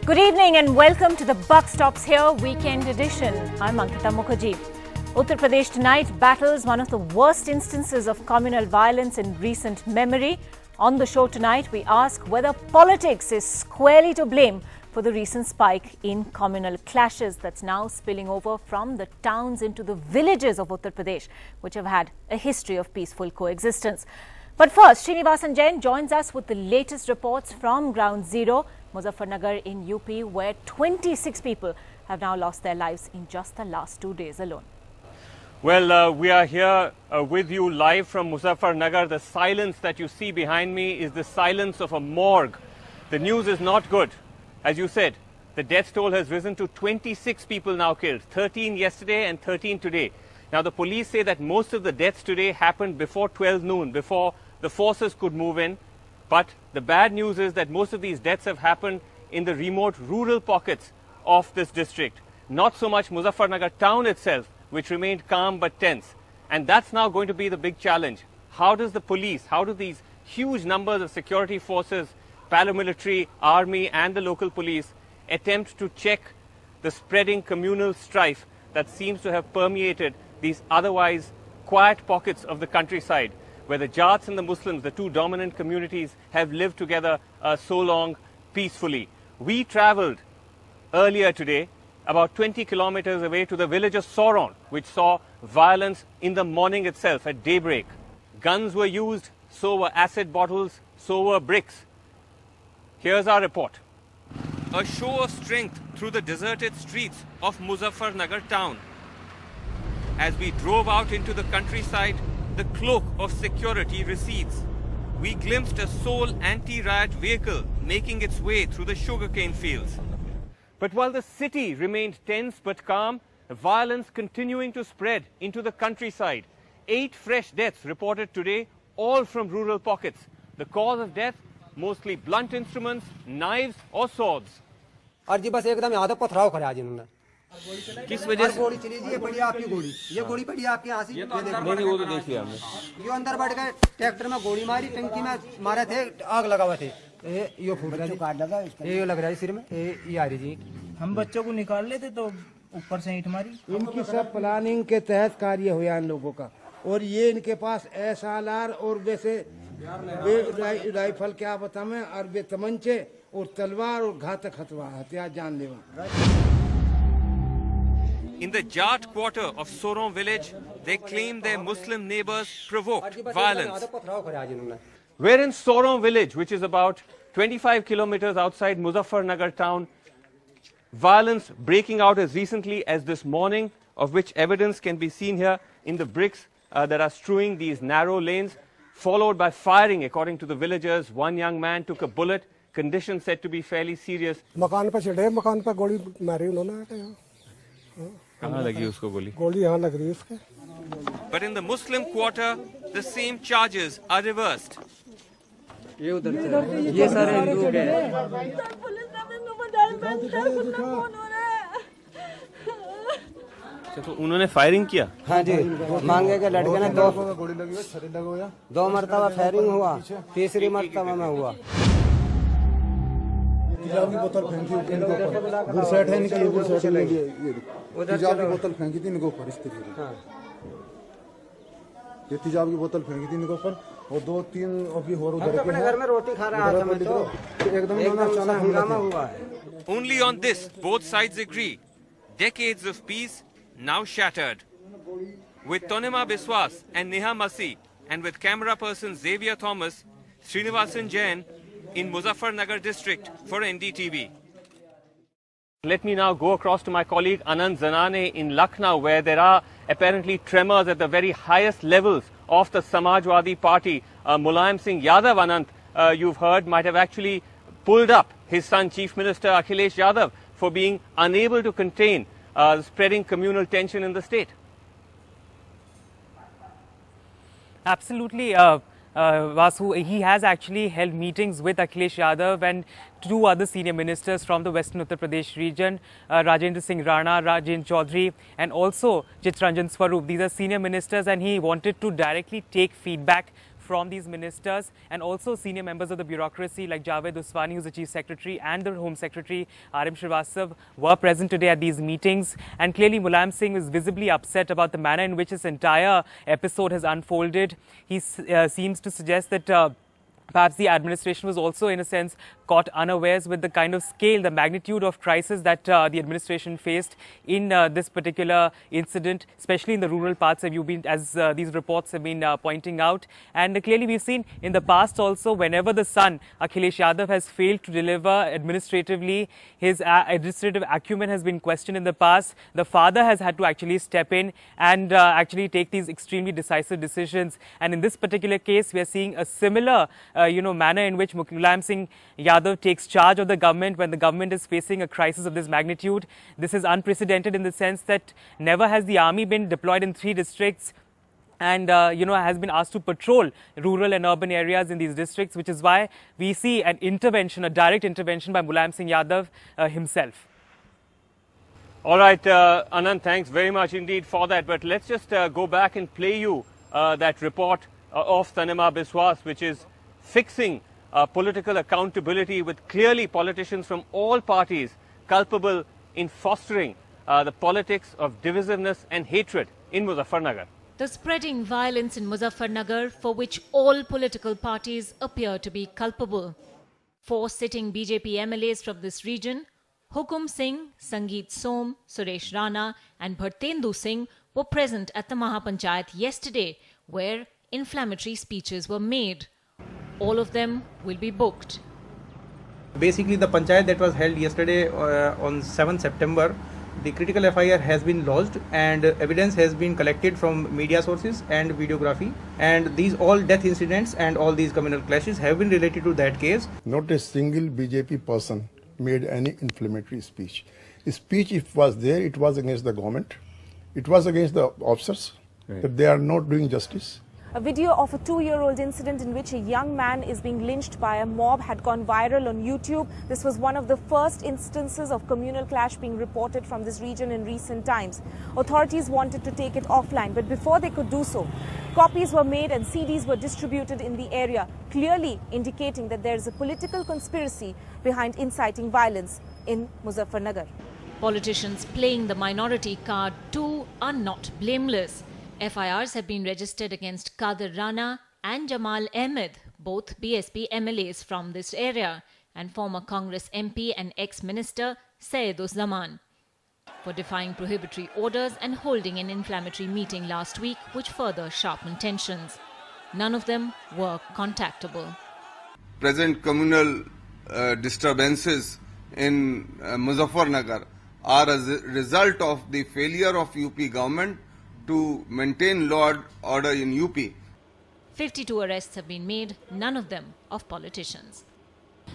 Good evening and welcome to the Buck Stops Here Weekend Edition. I'm Ankita Mukherjee. Uttar Pradesh tonight battles one of the worst instances of communal violence in recent memory. On the show tonight, we ask whether politics is squarely to blame for the recent spike in communal clashes that's now spilling over from the towns into the villages of Uttar Pradesh, which have had a history of peaceful coexistence. But first, Srinivasan Jain joins us with the latest reports from Ground Zero, Muzaffarnagar in UP, where 26 people have now lost their lives in just the last 2 days alone. Well, we are here with you live from Muzaffarnagar. The silence that you see behind me is the silence of a morgue. The news is not good. As you said, the death toll has risen to 26 people now killed, 13 yesterday and 13 today. Now, the police say that most of the deaths today happened before 12 noon, before the forces could move in. But the bad news is that most of these deaths have happened in the remote rural pockets of this district. Not so much Muzaffarnagar town itself, which remained calm but tense. And that's now going to be the big challenge. How does the police, how do these huge numbers of security forces, paramilitary, army and the local police attempt to check the spreading communal strife that seems to have permeated these otherwise quiet pockets of the countryside, where the Jats and the Muslims, the two dominant communities, have lived together so long peacefully. We travelled earlier today about 20 kilometers away to the village of Soron, which saw violence in the morning itself at daybreak. Guns were used, so were acid bottles, so were bricks. Here's our report. A show of strength through the deserted streets of Muzaffarnagar town. As we drove out into the countryside, the cloak of security recedes. We glimpsed a sole anti-riot vehicle making its way through the sugarcane fields. But while the city remained tense but calm, violence continuing to spread into the countryside. 8 fresh deaths reported today, all from rural pockets. The cause of death, mostly blunt instruments, knives or swords. किस वजह से गोली चली? ये पड़ी आपकी गोली, ये गोली पड़ी आपके यहाँ से। नहीं, वो तो देख लिया हमने। यो अंदर बैठ गए, ट्रैक्टर में गोली मारी, टंकी में मारे थे, आग लगा हुआ थे। ये फूट रहा है, ये लग रहा है सिर में, ये आ रही जी। हम बच्चों को निकाल लेते तो ऊपर से ईंट मारी। इनकी सब प्लानिंग के तहत कार्य हुआ इन लोगों का, और ये इनके पास SLR और वैसे राइफल क्या बताएं, और वे तमंचे और तलवार और घातक हथियार जानलेवा। In the Jat quarter of Soron village, they claim their Muslim neighbors provoked violence. We're in Soron village, which is about 25 kilometers outside Muzaffarnagar town. Violence breaking out as recently as this morning, of which evidence can be seen here in the bricks that are strewing these narrow lanes, followed by firing, according to the villagers. One young man took a bullet, condition said to be fairly serious. मकान पे चढ़े, मकान पे गोली मारी उन्होंने। कहाँ लगी उसको गोली? गोली यहाँ लग रही है उसके। But in the Muslim quarter, the same charges are reversed. ये उधर से, ये सारे हिंदुओं के हैं। तो उन्होंने फायरिंग किया? हाँ जी, मांगे के लड़के ने दो मरतबा फायरिंग हुआ, तीसरी मरतबा में हुआ। तेजाब की बोतल फेंकी इनके ऊपर, गुरसेट है इनकी, ये गुरसेट लगी है, ये तेजाब की बोतल फेंकी थी इनके ऊपर इस तरीके से। ये तेजाब की बोतल फेंकी थी इनके ऊपर, और 2-3 अभी और उधर के घर में रोटी खा रहा था मैं तो एकदम हंगामा हुआ है। Only on this, both sides agree. Decades of peace now shattered. With Tonima Biswas and Neha Masi, and with camera person Xavier Thomas, Srinivasan Jain in Muzaffarnagar district for NDTV. Let me now go across to my colleague Anand Zanane in Lucknow, where there are apparently tremors at the very highest levels of the Samajwadi Party. Mulayam Singh Yadav, Anand, you've heard, might have actually pulled up his son, Chief Minister Akhilesh Yadav, for being unable to contain spreading communal tension in the state. Absolutely, Vasu. He has actually held meetings with Akhilesh Yadav and 2 other senior ministers from the Western Uttar Pradesh region, Rajendra Singh Rana, Rajendra Chaudhary, and also Chitranjan Swarup. These are senior ministers, and he wanted to directly take feedback from these ministers, and also senior members of the bureaucracy like Javed Uswani, who's the Chief Secretary, and the Home Secretary RM Srivastav were present today at these meetings. And clearly Mulayam Singh is visibly upset about the manner in which this entire episode has unfolded. He seems to suggest that perhaps the administration was also, in a sense, caught unawares with the kind of scale, the magnitude of crisis that the administration faced in this particular incident, especially in the rural parts, as these reports have been pointing out. And clearly we've seen in the past also, whenever the son, Akhilesh Yadav, has failed to deliver administratively, his administrative acumen has been questioned in the past. The father has had to actually step in and actually take these extremely decisive decisions. And in this particular case, we are seeing a similar manner in which Mulayam Singh Yadav takes charge of the government when the government is facing a crisis of this magnitude. This is unprecedented in the sense that never has the army been deployed in 3 districts and, has been asked to patrol rural and urban areas in these districts, which is why we see an intervention, a direct intervention by Mulayam Singh Yadav himself. All right, Anand, thanks very much indeed for that. But let's just go back and play you that report of Tanima Biswas, which is fixing political accountability with clearly politicians from all parties culpable in fostering the politics of divisiveness and hatred in Muzaffarnagar. The spreading violence in Muzaffarnagar, for which all political parties appear to be culpable. 4 sitting BJP MLAs from this region, Hukum Singh, Sangeet Som, Suresh Rana and Bhartendu Singh were present at the Mahapanchayat yesterday, where inflammatory speeches were made. All of them will be booked. Basically, the panchayat that was held yesterday on 7th September, the critical FIR has been lodged and evidence has been collected from media sources and videography. And these all death incidents and all these communal clashes have been related to that case. Not a single BJP person made any inflammatory speech. The speech, if was there, it was against the government. It was against the officers, that they are not doing justice. A video of a 2-year-old incident in which a young man is being lynched by a mob had gone viral on YouTube. This was one of the first instances of communal clash being reported from this region in recent times. Authorities wanted to take it offline, but before they could do so, copies were made and CDs were distributed in the area, clearly indicating that there is a political conspiracy behind inciting violence in Muzaffarnagar. Politicians playing the minority card too are not blameless. FIRs have been registered against Kadir Rana and Jamal Ahmed, both BSP MLAs from this area, and former Congress MP and ex-minister Syed Uzzaman, for defying prohibitory orders and holding an inflammatory meeting last week which further sharpened tensions. None of them were contactable. Present communal disturbances in Muzaffarnagar are a result of the failure of UP government to maintain law and order in UP. 52 arrests have been made, none of them of politicians.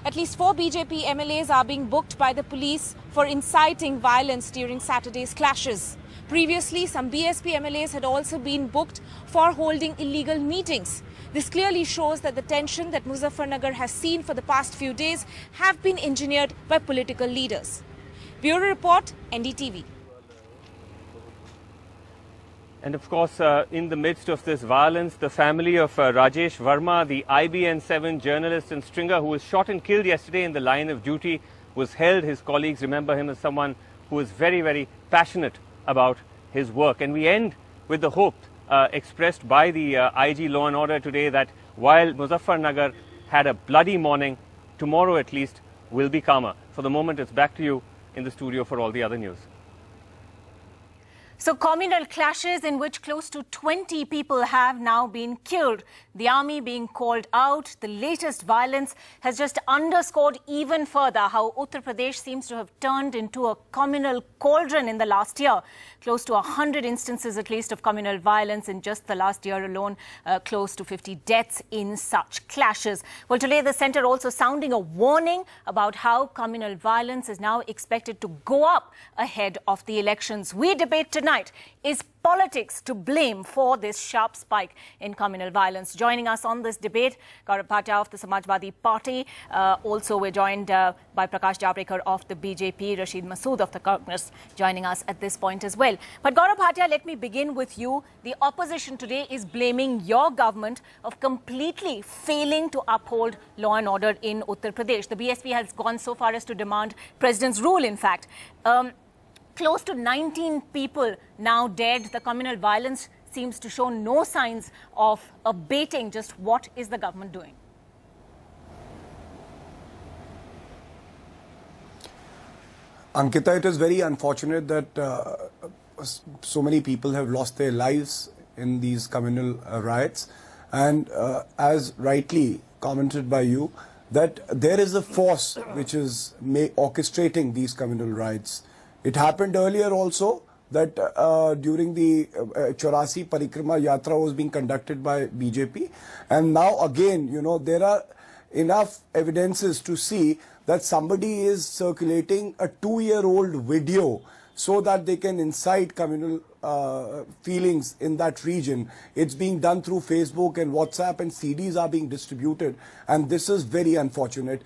At least 4 BJP MLAs are being booked by the police for inciting violence during Saturday's clashes. Previously, some BSP MLAs had also been booked for holding illegal meetings. This clearly shows that the tension that Muzaffarnagar has seen for the past few days have been engineered by political leaders. Bureau Report, NDTV. And of course, in the midst of this violence, the family of Rajesh Verma, the IBN7 journalist and stringer who was shot and killed yesterday in the line of duty, was held. His colleagues remember him as someone who was very, very passionate about his work. And we end with the hope expressed by the IG Law and Order today that while Muzaffarnagar had a bloody morning, tomorrow at least will be calmer. For the moment, it's back to you in the studio for all the other news. So communal clashes in which close to 20 people have now been killed. The army being called out. The latest violence has just underscored even further how Uttar Pradesh seems to have turned into a communal cauldron in the last year. Close to 100 instances at least of communal violence in just the last year alone. Close to 50 deaths in such clashes. Well, today the centre also sounding a warning about how communal violence is now expected to go up ahead of the elections. We debate tonight tonight. Is politics to blame for this sharp spike in communal violence? Joining us on this debate, Gaurav Bhatia of the Samajwadi Party. Also, we're joined by Prakash Javadekar of the BJP, Rashid Masood of the Congress joining us at this point as well. But Gaurav Bhatia, let me begin with you. The opposition today is blaming your government of completely failing to uphold law and order in Uttar Pradesh. The BSP has gone so far as to demand President's rule, in fact. Close to 19 people now dead. The communal violence seems to show no signs of abating. Just what is the government doing? Ankita, it is very unfortunate that so many people have lost their lives in these communal riots. And as rightly commented by you, that there is a force which is orchestrating these communal riots. It happened earlier also that during the Chaurasi Parikrama Yatra was being conducted by BJP. And now again, you know, there are enough evidences to see that somebody is circulating a 2-year-old video so that they can incite communal feelings in that region. It's being done through Facebook and WhatsApp, and CDs are being distributed, and this is very unfortunate.